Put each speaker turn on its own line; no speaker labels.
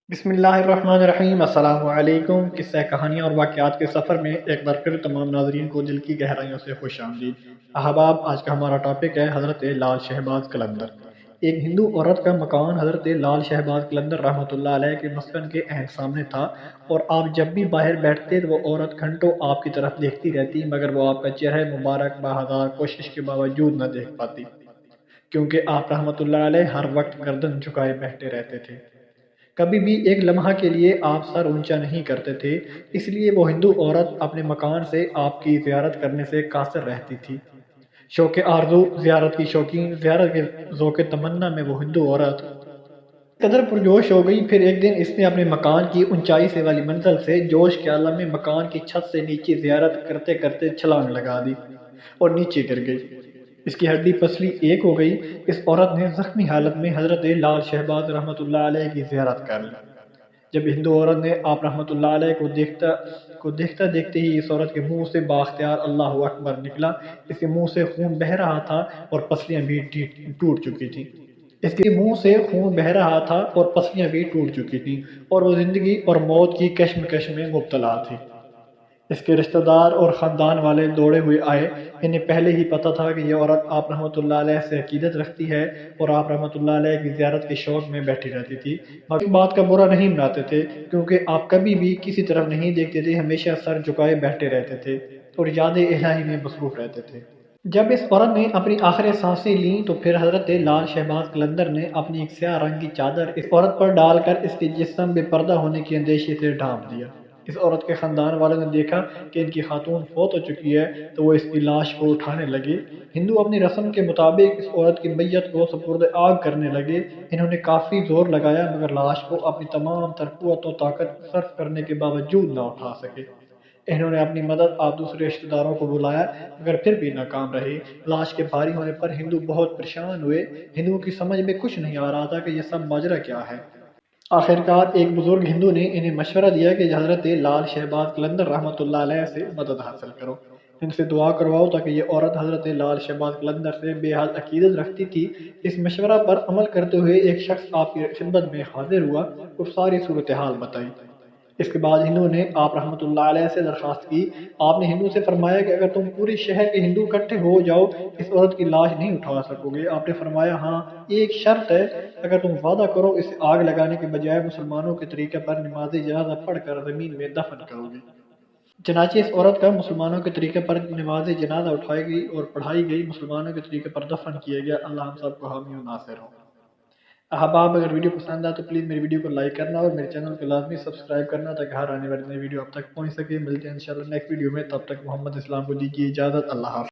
بسم اللہ الرحمن الرحیم۔ السلام علیکم۔ قصہ کہانیاں اور واقعات کے سفر میں ایک بار پھر تمام ناظرین کو دل کی گہرائیوں سے خوش آمدید۔ احباب، آج کا ہمارا ٹاپک ہے حضرت لال شہباز قلندر۔ ایک ہندو عورت کا مکان حضرت لال شہباز قلندر رحمۃ اللہ علیہ کے مسکن کے عین سامنے تھا، اور آپ جب بھی باہر بیٹھتے تو وہ عورت گھنٹوں آپ کی طرف دیکھتی رہتی، مگر وہ آپ کا چہرہ مبارک بہزار کوشش کے باوجود نہ دیکھ پاتی، کیونکہ آپ رحمۃ اللہ علیہ ہر وقت گردن جھکائے بیٹھے رہتے تھے۔ کبھی بھی ایک لمحہ کے لیے آپ سر اونچا نہیں کرتے تھے، اس لیے وہ ہندو عورت اپنے مکان سے آپ کی زیارت کرنے سے قاصر رہتی تھی۔ شوق آرزو، زیارت کی شوقین، زیارت کے ذوق تمنا میں وہ ہندو عورت قدر پرجوش ہو گئی، پھر ایک دن اس نے اپنے مکان کی اونچائی سے والی منزل سے جوش کے عالم میں مکان کی چھت سے نیچے زیارت کرتے کرتے چھلانگ لگا دی اور نیچے گر گئی۔ اس کی ہڈی پسلی ایک ہو گئی۔ اس عورت نے زخمی حالت میں حضرت لال شہباز رحمۃ اللہ علیہ کی زیارت کر لی۔ جب ہندو عورت نے آپ رحمۃ اللہ علیہ کو دیکھتا دیکھتے ہی اس عورت کے منہ سے بااختیار اللہ اکبر نکلا۔ اس کے منہ سے خون بہہ رہا تھا اور پسلیاں بھی ٹوٹ چکی تھیں۔ اس کے منہ سے خون بہہ رہا تھا اور پسلیاں بھی ٹوٹ چکی تھیں، اور وہ زندگی اور موت کی کشمکش میں مبتلا تھی۔ اس کے رشتہ دار اور خاندان والے دوڑے ہوئے آئے۔ انہیں پہلے ہی پتہ تھا کہ یہ عورت آپ رحمۃ اللہ علیہ سے عقیدت رکھتی ہے اور آپ رحمۃ اللہ علیہ کی زیارت کے شوق میں بیٹھی رہتی تھی، مگر اس بات کا برا نہیں مناتے تھے، کیونکہ آپ کبھی بھی کسی طرف نہیں دیکھتے تھے، ہمیشہ سر جھکائے بیٹھے رہتے تھے اور یاد الہی میں مصروف رہتے تھے۔ جب اس عورت نے اپنی آخری سانسیں لیں تو پھر حضرت لال شہباز قلندر نے اپنی ایک سیاہ رنگ کی چادر اس عورت پر ڈال کر اس کے جسم بے پردہ ہونے کے اندیشے سے ڈھانپ دیا۔ اس عورت کے خاندان والوں نے دیکھا کہ ان کی خاتون فوت ہو چکی ہے تو وہ اس کی لاش کو اٹھانے لگے۔ ہندو اپنی رسم کے مطابق اس عورت کی میت کو سپرد آگ کرنے لگے۔ انہوں نے کافی زور لگایا، مگر لاش کو اپنی تمام تر قوت و طاقت صرف کرنے کے باوجود نہ اٹھا سکے۔ انہوں نے اپنی مدد آپ دوسرے رشتہ داروں کو بلایا، مگر پھر بھی ناکام رہے۔ لاش کے بھاری ہونے پر ہندو بہت پریشان ہوئے۔ ہندوؤں کی سمجھ میں کچھ نہیں آ رہا تھا کہ یہ سب ماجرا کیا ہے۔ آخرکار ایک بزرگ ہندو نے انہیں مشورہ دیا کہ حضرت لال شہباز قلندر رحمۃ اللہ علیہ سے مدد حاصل کرو، ان سے دعا کرواؤ، تاکہ یہ عورت حضرت لال شہباز قلندر سے بے حد عقیدت رکھتی تھی۔ اس مشورہ پر عمل کرتے ہوئے ایک شخص آپ کی خدمت میں حاضر ہوا اور ساری صورتحال بتائی۔ اس کے بعد ہندو نے آپ رحمۃ اللہ علیہ سے درخواست کی۔ آپ نے ہندو سے فرمایا کہ اگر تم پورے شہر کے ہندو اکٹھے ہو جاؤ اس عورت کی لاش نہیں اٹھا سکو گے۔ آپ نے فرمایا ہاں، ایک شرط ہے، اگر تم وعدہ کرو اسے آگ لگانے کے بجائے مسلمانوں کے طریقے پر نماز جنازہ پڑھ کر زمین میں دفن کرو گے۔ چنانچہ اس عورت کا مسلمانوں کے طریقے پر نماز جنازہ اٹھائی گئی اور پڑھائی گئی، مسلمانوں کے طریقے پر دفن کیا گیا۔ اللہ ہم سب کو حامی و ناصر ہو۔ احباب، اگر ویڈیو پسند آئے تو پلیز میری ویڈیو کو لائک کرنا اور میرے چینل کو لازمی سبسکرائب کرنا، تاکہ ہر آنے والی نئی ویڈیو اب تک پہنچ سکے۔ ملتے ہیں انشاءاللہ نیکسٹ ویڈیو میں، تب تک محمد اسلام کو دیجیے اجازت۔ اللہ حافظ۔